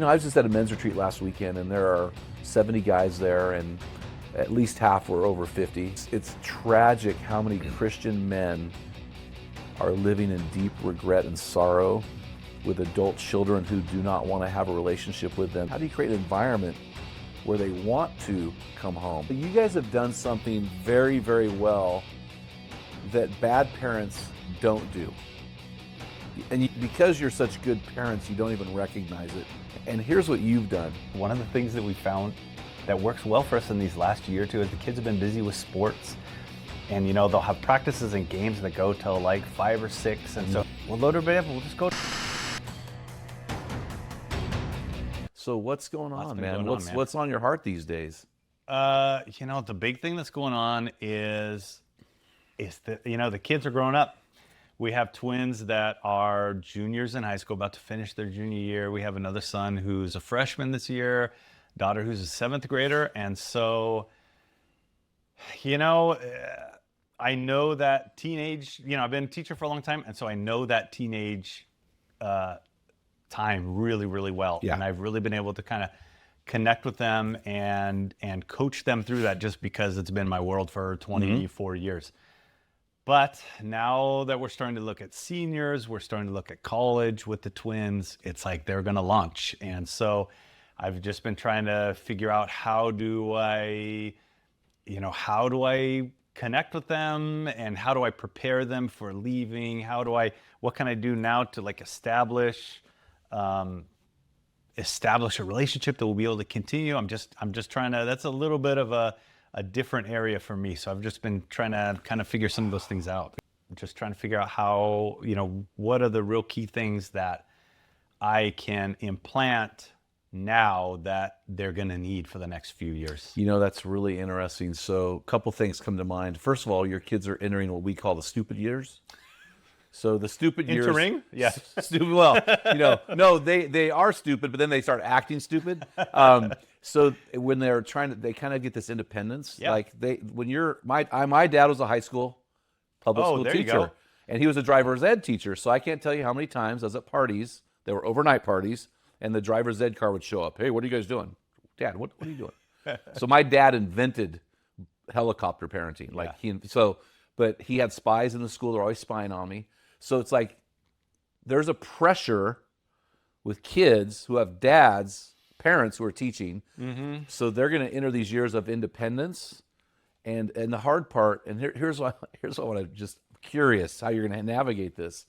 I was just at a men's retreat last weekend, and there are 70 guys there, and at least half were over 50. It's tragic how many Christian men are living in deep regret and sorrow with adult children who do not want to have a relationship with them. How do you create an environment where they want to come home? You guys have done something very, very well that bad parents don't do. And because you're such good parents, you don't even recognize it. And here's what you've done. One of the things that we found that works well for us in these last year or two is the kids have been busy with sports. And they'll have practices and games that go till like 5 or 6. And so we'll load everybody up and we'll just go. So what's going on, man? What's on your heart these days? The big thing that's going on is that, the kids are growing up. We have twins that are juniors in high school, about to finish their junior year. We have another son who's a freshman this year, daughter who's a 7th grader. And so, I know that teenage, I've been a teacher for a long time. And so I know that teenage time really, really well. Yeah. And I've really been able to kind of connect with them and coach them through that just because it's been my world for 24 years. But now that we're starting to look at seniors, we're starting to look at college with the twins, it's like they're going to launch. And so I've just been trying to figure out how do I connect with them and how do I prepare them for leaving? What can I do now to like establish a relationship that will be able to continue? I'm just trying to, that's a little bit of a different area for me. So I've just been trying to kind of figure some of those things out. I'm just trying to figure out how, what are the real key things that I can implant now that they're going to need for the next few years. That's really interesting. So a couple things come to mind. First of all, your kids are entering what we call the stupid years. So the stupid years. Entering? Yes. Stupid. Well, no, they are stupid, but then they start acting stupid. So when they're they kind of get this independence. Yeah. Like my dad was a high school public school there teacher, you go. and he was a driver's ed teacher. So I can't tell you how many times I was at parties. They were overnight parties, and the driver's ed car would show up. Hey, what are you guys doing? Dad, what are you doing? So my dad invented helicopter parenting. But he had spies in the school. They're always spying on me. So it's like there's a pressure with kids who have parents who are teaching. Mm-hmm. So they're going to enter these years of independence. And the hard part, and here's what I'm just curious how you're going to navigate this.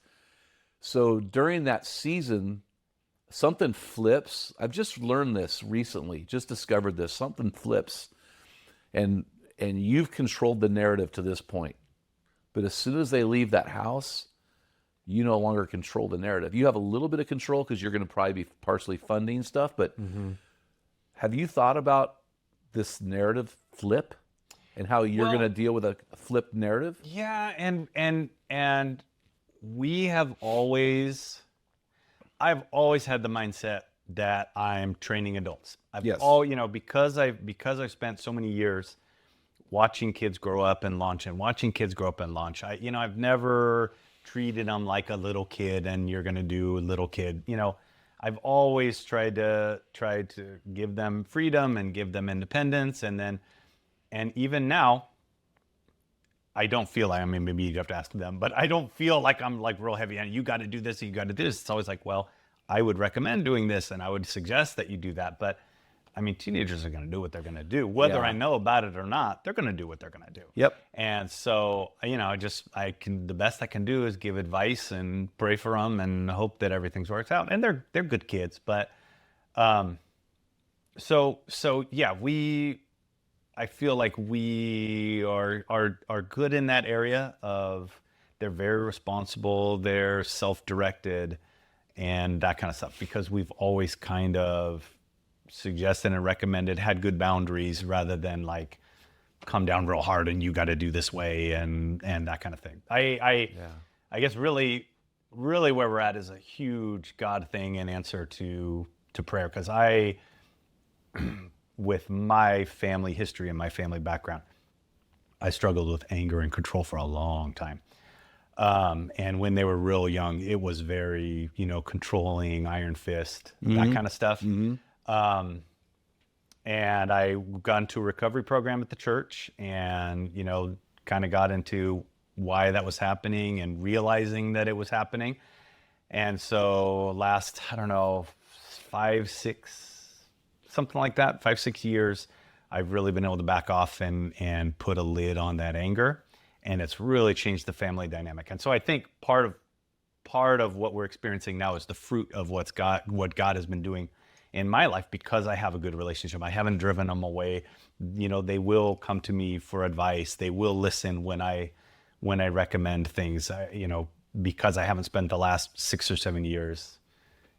So during that season, something flips. I've just learned this recently, just discovered this. Something flips. And you've controlled the narrative to this point. But as soon as they leave that house, you no longer control the narrative. You have a little bit of control because you're going to probably be partially funding stuff, but have you thought about this narrative flip and how you're going to deal with a flipped narrative? Yeah, and I've always had the mindset that I'm training adults. Because I've spent so many years watching kids grow up and launch I've never treated them like a little kid and you're going to do little kid. I've always tried to give them freedom and give them independence. And even now, I don't feel like, maybe you'd have to ask them, but I don't feel like I'm like real heavy on you got to do this, you got to do this. It's always like, well, I would recommend doing this and I would suggest that you do that. But teenagers are going to do what they're going to do. Whether I know about it or not, they're going to do what they're going to do. Yep. And so, the best I can do is give advice and pray for them and hope that everything works out. And they're good kids, but, I feel like we are good in that area of they're very responsible, they're self-directed and that kind of stuff because we've always kind of suggested and recommended, had good boundaries rather than like come down real hard and you got to do this way and that kind of thing. I guess really where we're at is a huge God thing in answer to prayer because with my family history and my family background, I struggled with anger and control for a long time. And when they were real young, it was very, controlling, iron fist, that kind of stuff. And I got into a recovery program at the church and, kind of got into why that was happening and realizing that it was happening. And so last, I don't know, 5, 6, something like that, 5, 6 years, I've really been able to back off and put a lid on that anger. And it's really changed the family dynamic. And so I think part of what we're experiencing now is the fruit of what God has been doing in my life, because I have a good relationship. I haven't driven them away. They will come to me for advice. They will listen when I recommend things, because I haven't spent the last 6 or 7 years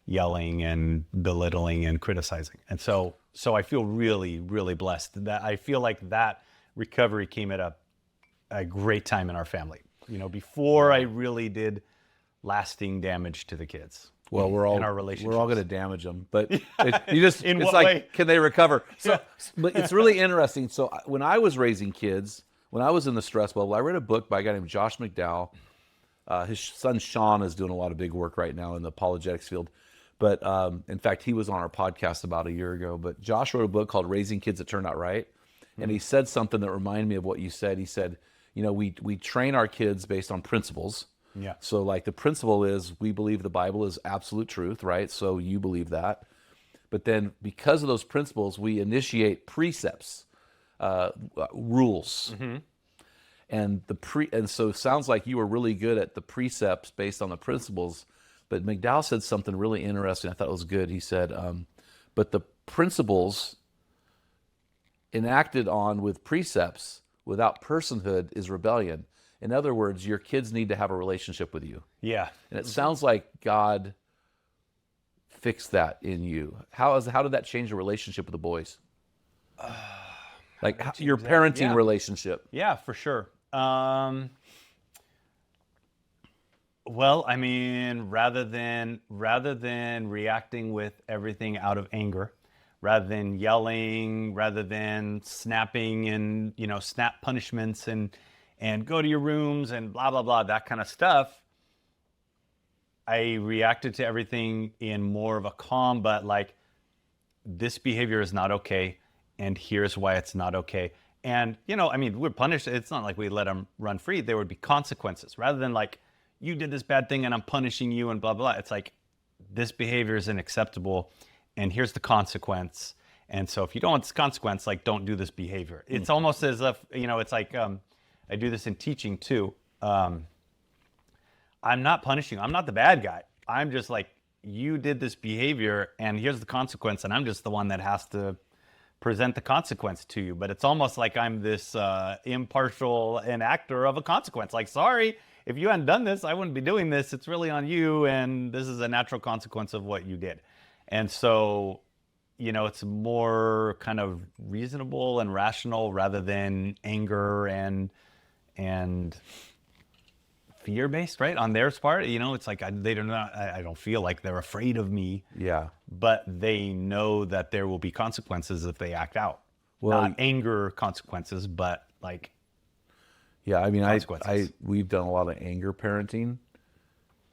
yelling and belittling and criticizing. And so I feel really, really blessed that I feel like that recovery came at a great time in our family, before I really did lasting damage to the kids. Well, we're all in our relationships. We're all going to damage them, but it's what like, way? Can they recover? So, but it's really interesting. So when I was raising kids, when I was in the stress bubble, I read a book by a guy named Josh McDowell. His son Sean is doing a lot of big work right now in the apologetics field. But in fact, he was on our podcast about a year ago. But Josh wrote a book called Raising Kids That Turned Out Right. And he said something that reminded me of what you said. He said, we train our kids based on principles. Yeah. So like the principle is we believe the Bible is absolute truth, right? So you believe that. But then because of those principles, we initiate precepts, rules. And so it sounds like you were really good at the precepts based on the principles. But McDowell said something really interesting. I thought it was good. He said, but the principles enacted on with precepts without personhood is rebellion. In other words, your kids need to have a relationship with you. Yeah. And it sounds like God fixed that in you. How did that change your relationship with the boys? Your parenting relationship. Yeah, for sure. Well, I mean, rather than reacting with everything out of anger, rather than yelling, rather than snapping and, snap punishments and go to your rooms and blah, blah, blah, that kind of stuff, I reacted to everything in more of a calm, but like, this behavior is not okay, and here's why it's not okay. And, we're punished. It's not like we let them run free. There would be consequences. Rather than like, you did this bad thing and I'm punishing you and blah, blah, blah. It's like, this behavior is unacceptable, and here's the consequence. And so if you don't want this consequence, like, don't do this behavior. It's almost as if, it's like, I do this in teaching too. I'm not punishing you. I'm not the bad guy. I'm just like, you did this behavior and here's the consequence, and I'm just the one that has to present the consequence to you. But it's almost like I'm this impartial enactor of a consequence. Like, sorry, if you hadn't done this, I wouldn't be doing this. It's really on you, and this is a natural consequence of what you did. And so, it's more kind of reasonable and rational rather than anger and fear-based, right? On their part, it's like I don't feel like they're afraid of me. Yeah. But they know that there will be consequences if they act out. Well, not anger consequences, but like. Yeah, I mean, consequences. We've done a lot of anger parenting,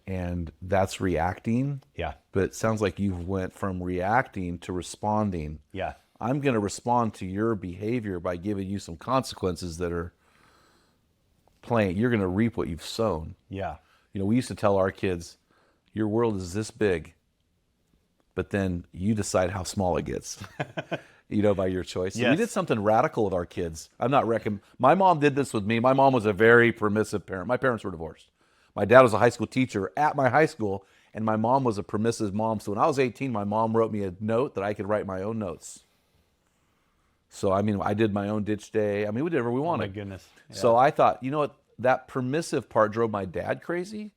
and that's reacting. Yeah. But it sounds like you went from reacting to responding. Yeah. I'm going to respond to your behavior by giving you some consequences that are playing. You're going to reap what you've sown. Yeah. We used to tell our kids, your world is this big, but then you decide how small it gets, by your choice. So yes. We did something radical with our kids. My mom did this with me. My mom was a very permissive parent. My parents were divorced. My dad was a high school teacher at my high school, and my mom was a permissive mom. So when I was 18, my mom wrote me a note that I could write my own notes. So, I did my own ditch day. We did whatever we wanted. Oh, my goodness. Yeah. So I thought, what? That permissive part drove my dad crazy.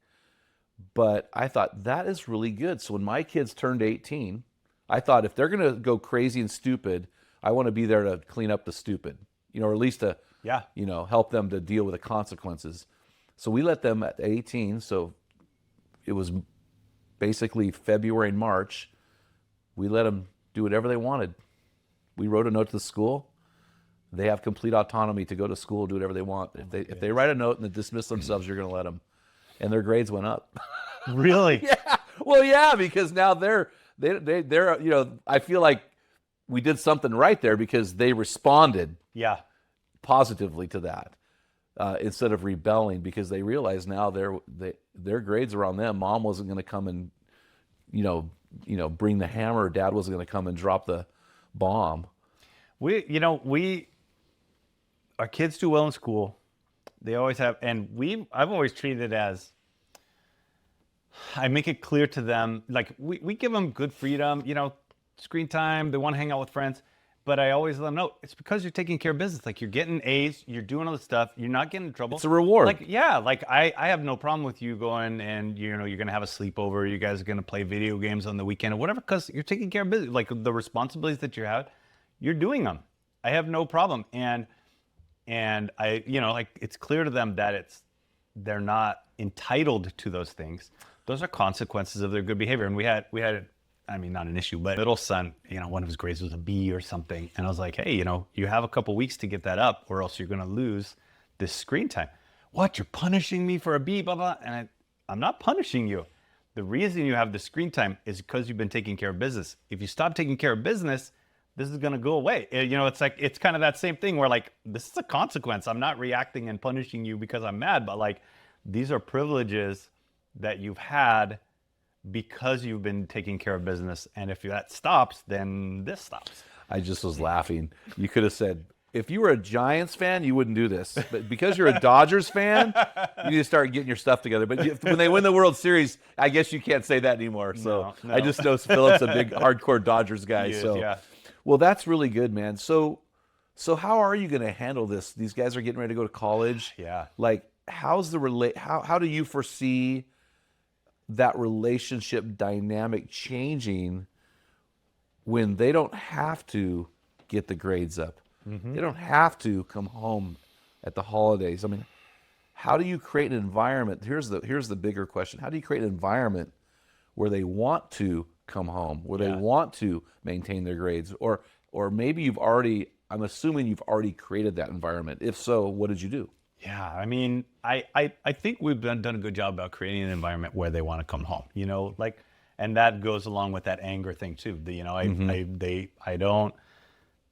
But I thought, that is really good. So when my kids turned 18, I thought, if they're going to go crazy and stupid, I want to be there to clean up the stupid, or at least to, help them to deal with the consequences. So we let them at 18. So it was basically February and March. We let them do whatever they wanted. We wrote a note to the school. They have complete autonomy to go to school, do whatever they want. If they write a note and they dismiss themselves, you're going to let them. and their grades went up. Really? Yeah. Well, yeah, because now they're I feel like we did something right there because they responded Yeah. positively to that instead of rebelling because they realize now their grades are on them. Mom wasn't going to come and bring the hammer. Dad wasn't going to come and drop the bomb. Our kids do well in school. They always have, and I've always treated it as, I make it clear to them, like we give them good freedom, screen time, they want to hang out with friends, but I always let them know it's because you're taking care of business. Like you're getting A's, you're doing all this stuff, you're not getting in trouble. It's a reward. Like, I have no problem with you going and, you're going to have a sleepover, you guys are going to play video games on the weekend or whatever, because you're taking care of business. Like the responsibilities that you have, you're doing them. I have no problem. And I, it's clear to them that they're not entitled to those things. Those are consequences of their good behavior. And we had, not an issue, but middle son, one of his grades was a B or something. And I was like, hey, you have a couple weeks to get that up or else you're going to lose this screen time. What? You're punishing me for a B, blah, blah. And I'm not punishing you. The reason you have the screen time is because you've been taking care of business. If you stop taking care of business, this is going to go away. It's kind of that same thing where like, this is a consequence. I'm not reacting and punishing you because I'm mad, but like, these are privileges that you've had because you've been taking care of business. And if that stops, then this stops. I just was laughing. You could have said, if you were a Giants fan, you wouldn't do this. But because you're a Dodgers fan, you need to start getting your stuff together. But when they win the World Series, I guess you can't say that anymore. So No. I just know Philip's a big hardcore Dodgers guy. Yeah. Well, that's really good, man. So how are you going to handle this? These guys are getting ready to go to college. Yeah. Like, how do you foresee that relationship dynamic changing when they don't have to get the grades up? Mm-hmm. They don't have to come home at the holidays. I mean, how do you create an environment? Here's the bigger question. How do you create an environment where they want to come home, where they want to maintain their grades? Or maybe I'm assuming you've already created that environment. If so, what did you do? Yeah, I think we've done a good job about creating an environment where they want to come home, and that goes along with that anger thing too. I don't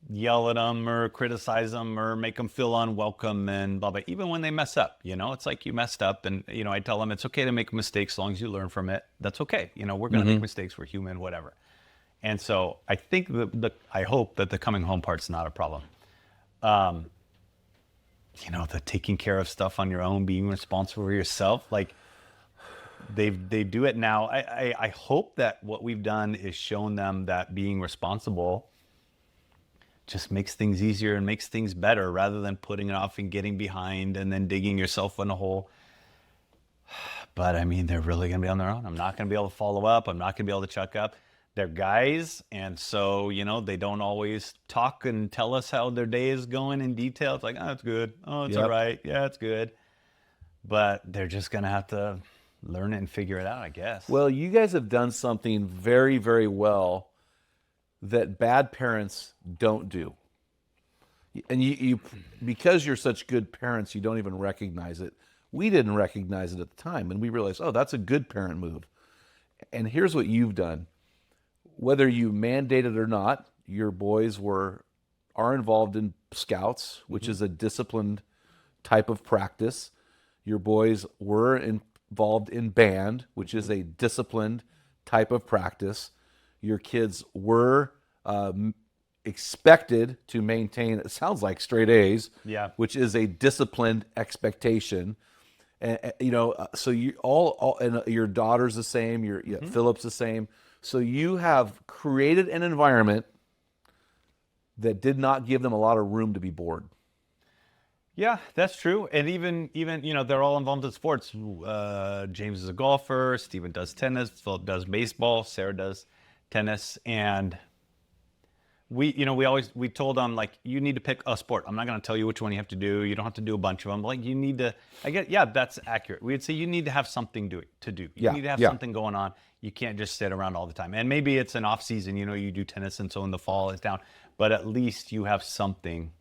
yell at them or criticize them or make them feel unwelcome and blah, blah, even when they mess up, it's like you messed up and, I tell them it's okay to make mistakes as long as you learn from it. That's okay. We're going to make mistakes. We're human, whatever. And so I think I hope that the coming home part's not a problem. The taking care of stuff on your own, being responsible for yourself, like they do it now. I hope that what we've done is shown them that being responsible just makes things easier and makes things better rather than putting it off and getting behind and then digging yourself in a hole. But they're really going to be on their own. I'm not going to be able to follow up. I'm not going to be able to check up. They're guys, and so, they don't always talk and tell us how their day is going in detail. It's like, oh, it's good. Oh, it's all right. Yeah, it's good. But they're just going to have to learn it and figure it out, I guess. Well, you guys have done something very, very well that bad parents don't do. And you because you're such good parents, you don't even recognize it. We didn't recognize it at the time, and we realized, oh, that's a good parent move. And here's what you've done. Whether you mandated or not, your boys are involved in scouts, which is a disciplined type of practice. Your boys were involved in band, which is a disciplined type of practice. Your kids were expected to maintain, it sounds like straight A's, which is a disciplined expectation. And so you all and your daughter's the same, Philip's the same. So you have created an environment that did not give them a lot of room to be bored. Yeah, that's true. And even they're all involved in sports. James is a golfer. Steven does tennis. Philip does baseball. Sarah does tennis. And we told them, like, you need to pick a sport. I'm not going to tell you which one you have to do. You don't have to do a bunch of them. Like, you need to. That's accurate. We'd say you need to have something to do. You need to have something going on. You can't just sit around all the time. And maybe it's an off season. You do tennis, and so in the fall it's down. But at least you have something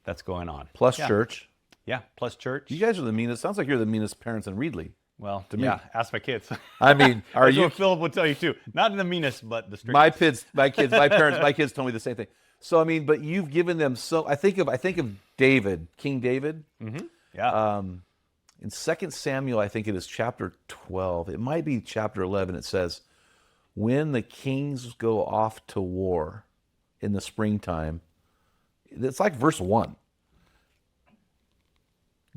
that's going on. Plus church. Yeah, plus church. You guys are the meanest. Sounds like you're the meanest parents in Reedley. Well, to me. yeah, ask my kids. I mean, are That's you? what Philip will tell you too. Not in the meanest, but the My strictest. my kids told me the same thing. So I mean, but you've given them so. I think of David, King David. Yeah. In 2 Samuel, I think it is chapter 12. It might be chapter 11. It says, "When the kings go off to war in the springtime," it's like verse 1.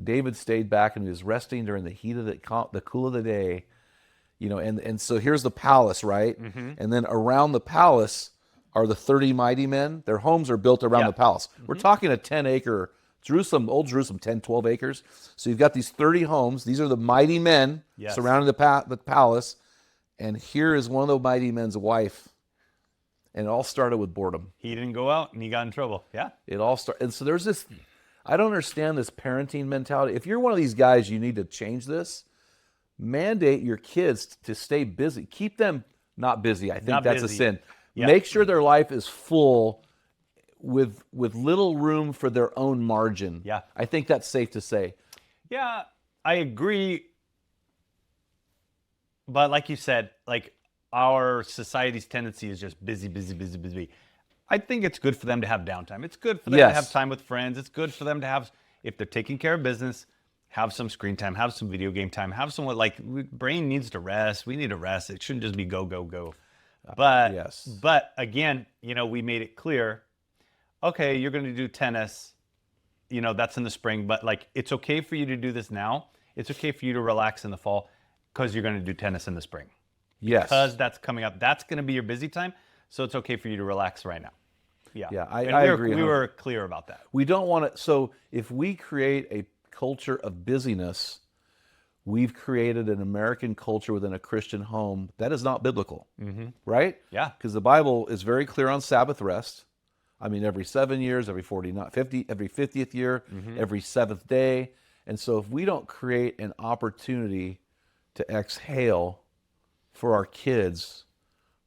David stayed back and he was resting during the heat of the cool of the day, and so here's the palace, right? And then around the palace are the 30 mighty men. Their homes are built around the palace. We're talking a 10-acre Jerusalem, old Jerusalem, 10, 12 acres. So you've got these 30 homes. These are the mighty men surrounding the palace. And here is one of the mighty men's wife. And it all started with boredom. He didn't go out and he got in trouble. Yeah. It all started. And so there's this, I don't understand this parenting mentality. If you're one of these guys, you need to change this. Mandate your kids to stay busy. Keep them not busy. I think that's a sin. Yeah. Make sure their life is full with little room for their own margin. Yeah. I think that's safe to say. Yeah, I agree. But like you said, like our society's tendency is just busy, busy, busy, busy. I think it's good for them to have downtime. It's good for them to have time with friends. It's good for them to have, if they're taking care of business, have some screen time, have some video game time, have some, brain needs to rest. We need to rest. It shouldn't just be go, go, go. But, but again, we made it clear, okay, you're going to do tennis, that's in the spring, but it's okay for you to do this now. It's okay for you to relax in the fall because you're going to do tennis in the spring. Yes. Because that's coming up. That's going to be your busy time. So it's okay for you to relax right now. Yeah. Yeah, I agree. We were clear about that. We don't want to, so if we create a culture of busyness, we've created an American culture within a Christian home that is not biblical, right? Yeah. Because the Bible is very clear on Sabbath rest. I mean, every 7 years, every 40, not 50, every 50th year, every seventh day. And so if we don't create an opportunity to exhale for our kids,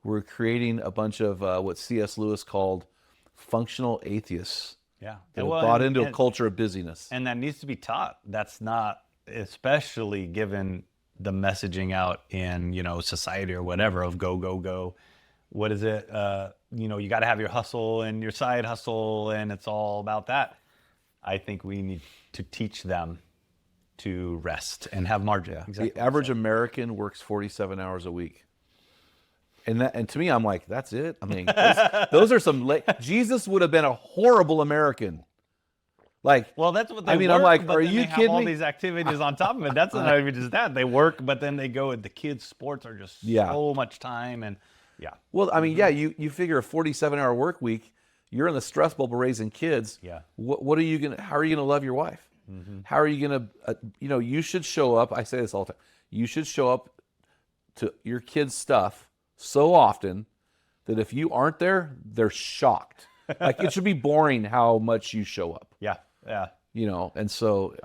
we're creating a bunch of what C.S. Lewis called functional atheists. Yeah. That have bought into a culture of busyness. And that needs to be taught. That's not, especially given the messaging out in, society or whatever of go, go, go. What is it? You got to have your hustle and your side hustle, and it's all about that. I think we need to teach them to rest and have margin. Yeah. Exactly. The average American works 47 hours a week. And to me, I'm like, that's it? I mean, those are some Jesus would have been a horrible American. Well, that's what they work, I'm like, but are then you they kidding have all me? these activities on top of it. That's not even just that. They work, but then they go, and the kids' sports are just so much time. And Well, I mean, you figure a 47-hour work week, you're in the stress bubble raising kids. Yeah. What are you going to, how are you going to love your wife? How are you going to, you should show up. I say this all the time. You should show up to your kids' stuff so often that if you aren't there, they're shocked. It should be boring how much you show up. Yeah. And so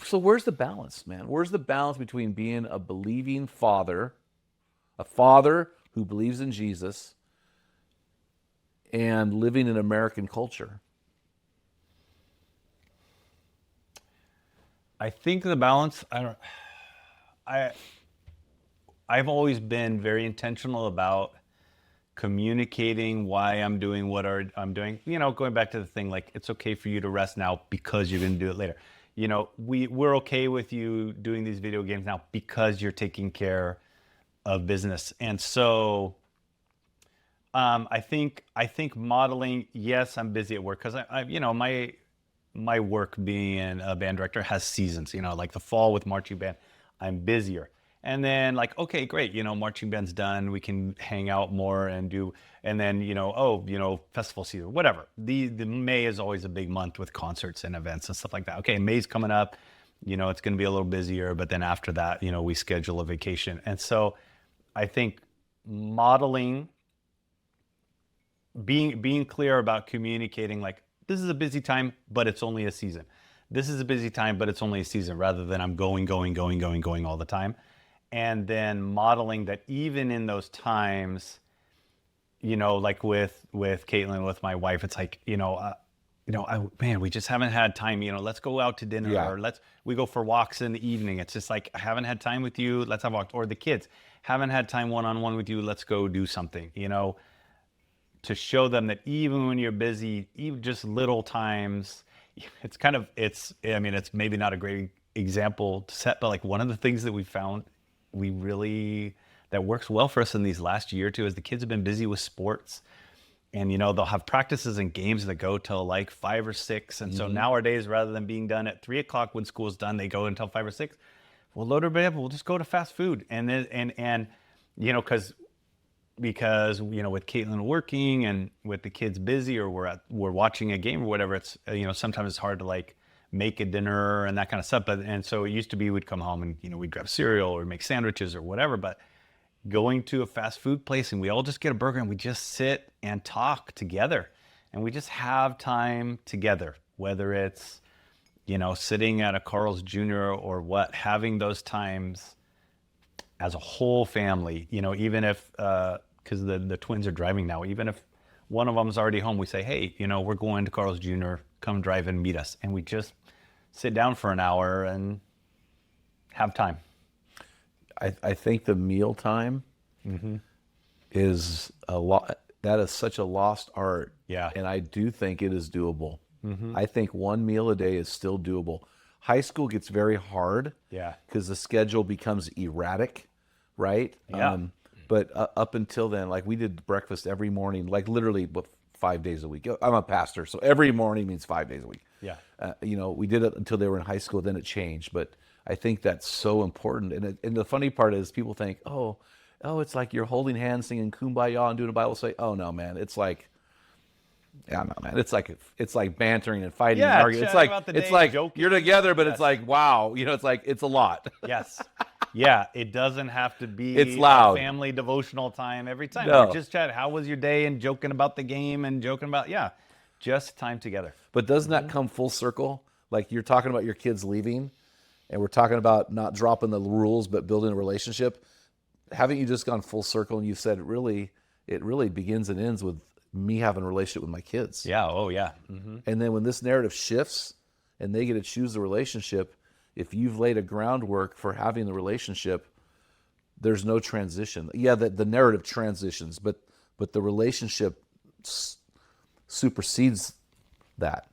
so where's the balance, man? Where's the balance between being a believing father, a father who believes in Jesus, and living in American culture? I think the balance, I've always been very intentional about communicating why I'm doing what I'm doing. Going back to the thing, it's okay for you to rest now because you're going to do it later. We're okay with you doing these video games now because you're taking care of business. And so I think modeling, yes, I'm busy at work because my work being a band director has seasons, like the fall with marching band, I'm busier. And then okay, great, marching band's done. We can hang out more and then, festival season, whatever. The May is always a big month with concerts and events and stuff like that. Okay, May's coming up, it's going to be a little busier, but then after that, we schedule a vacation. And so I think modeling, being clear about communicating, this is a busy time, but it's only a season. This is a busy time, but it's only a season, rather than I'm going all the time. And then modeling that even in those times, with Caitlin, with my wife, it's man, we just haven't had time. Let's go out to dinner, Yeah. or we go for walks in the evening. It's just like, I haven't had time with you. Let's have a walk. Or the kids haven't had time one-on-one with you. Let's go do something. To show them that even when you're busy, even just little times, it's maybe not a great example to set, but like one of the things that we found that works well for us in these last year or two is the kids have been busy with sports. And, they'll have practices and games that go till like 5 or 6. And so nowadays, rather than being done at 3 o'clock when school's done, they go until 5 or 6. We'll load everybody up. We'll just go to fast food. And then, because with Caitlin working and with the kids busy, or we're watching a game or whatever, it's, sometimes it's hard to like make a dinner and that kind of stuff. And so it used to be we'd come home and, we'd grab cereal or make sandwiches or whatever. But going to a fast food place and we all just get a burger and we just sit and talk together and we just have time together, whether it's, sitting at a Carl's Jr. or what, having those times as a whole family, even if, because the twins are driving now, even if one of them's already home, we say, hey, we're going to Carl's Jr., come drive and meet us. And we just sit down for an hour and have time. I think the meal time is a lot. That is such a lost art. Yeah. And I do think it is doable. I think one meal a day is still doable. High school gets very hard. Yeah. Because the schedule becomes erratic, right? Yeah. But up until then, like we did breakfast every morning, like literally 5 days a week. I'm a pastor, so every morning means 5 days a week. Yeah. We did it until they were in high school, then it changed. But I think that's so important. And the funny part is people think, oh, it's like you're holding hands, singing Kumbaya and doing a Bible study. Oh no, man, it's like, it's like bantering and fighting and arguing. It's like joking. you're together, but it's like, wow, it's a lot. Yes. Yeah, it doesn't have to be It's loud. A family devotional time every time. No. We're just chatting. How was your day? And joking about the game and joking about, just time together. But doesn't that come full circle? Like you're talking about your kids leaving, and we're talking about not dropping the rules, but building a relationship. Haven't you just gone full circle and you said, it really begins and ends with me having a relationship with my kids? Yeah. Oh, yeah. And then when this narrative shifts and they get to choose the relationship, if you've laid a groundwork for having the relationship, there's no transition. Yeah, the narrative transitions, but the relationship supersedes that.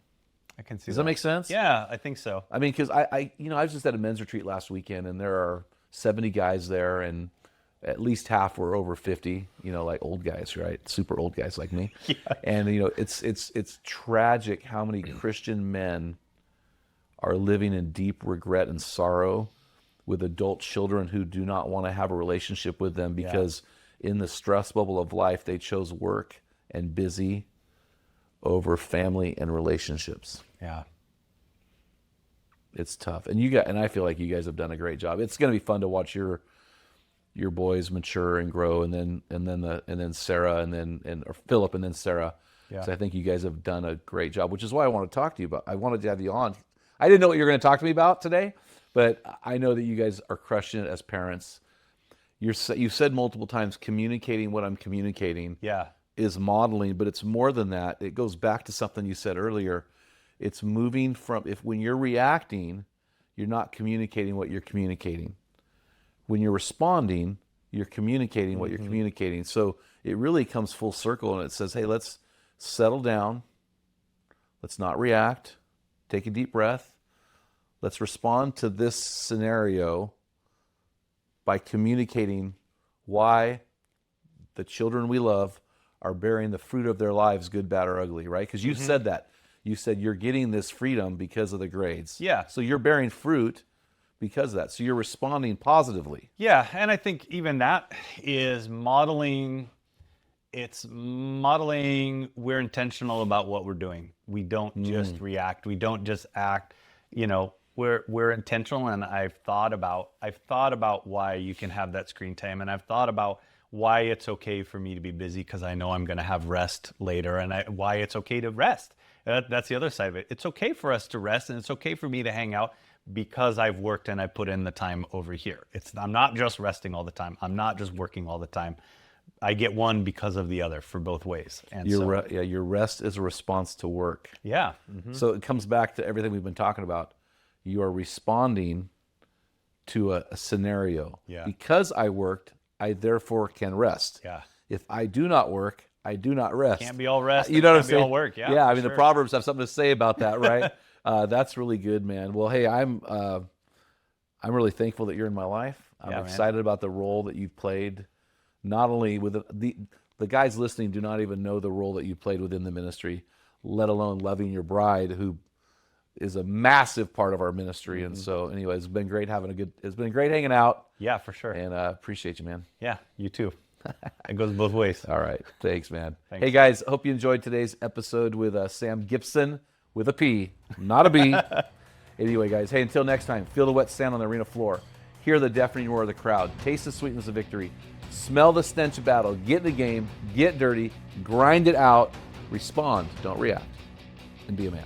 I can see Does that make sense? Yeah, I think so. I mean, because I was just at a men's retreat last weekend, and there are 70 guys there, and at least half were over 50. Like old guys, right? Super old guys like me. Yeah. And it's tragic how many Christian men are living in deep regret and sorrow with adult children who do not want to have a relationship with them because in the stress bubble of life they chose work and busy over family and relationships. Yeah. It's tough. And I feel like you guys have done a great job. It's going to be fun to watch your boys mature and grow, and then Sarah or Philip and then Sarah. Yeah. So I think you guys have done a great job, which is why I want to talk to you about. I wanted to have you on. I didn't know what you were going to talk to me about today, but I know that you guys are crushing it as parents. You've said multiple times, communicating what I'm communicating is modeling, but it's more than that. It goes back to something you said earlier. It's moving from, when you're reacting, you're not communicating what you're communicating. When you're responding, you're communicating what you're communicating. So it really comes full circle, and it says, hey, let's settle down. Let's not react. Take a deep breath. Let's respond to this scenario by communicating why the children we love are bearing the fruit of their lives, good, bad, or ugly, right? Because you said that. You said you're getting this freedom because of the grades. Yeah. So you're bearing fruit because of that. So you're responding positively. Yeah, and I think even that is modeling. It's modeling we're intentional about what we're doing. We don't just react. We don't just act. We're intentional, and I've thought about why you can have that screen time, and I've thought about why it's okay for me to be busy because I know I'm going to have rest later, and why it's okay to rest. That's the other side of it. It's okay for us to rest, and it's okay for me to hang out because I've worked and I put in the time over here. I'm not just resting all the time. I'm not just working all the time. I get one because of the other for both ways. And Your rest is a response to work. Yeah. Mm-hmm. So it comes back to everything we've been talking about. You are responding to a scenario. Yeah. Because I worked, I therefore can rest. Yeah. If I do not work, I do not rest. Can't be all rest. You know what I'm Can't be saying? all work. Yeah. Yeah. I mean, the Proverbs have something to say about that, right? That's really good, man. Well, hey, I'm really thankful that you're in my life. I'm excited about the role that you've played. Not only with the guys listening do not even know the role that you played within the ministry, let alone loving your bride, who is a massive part of our ministry. And so, anyway, it's been great it's been great hanging out. Yeah, for sure. And appreciate you, man. Yeah, you too. It goes both ways. All right. Thanks, man. Thanks. Hey, guys, hope you enjoyed today's episode with Sam Gipson with a P, not a B. Anyway, guys, hey, until next time, feel the wet sand on the arena floor. Hear the deafening roar of the crowd. Taste the sweetness of victory. Smell the stench of battle. Get in the game. Get dirty. Grind it out. Respond. Don't react. And be a man.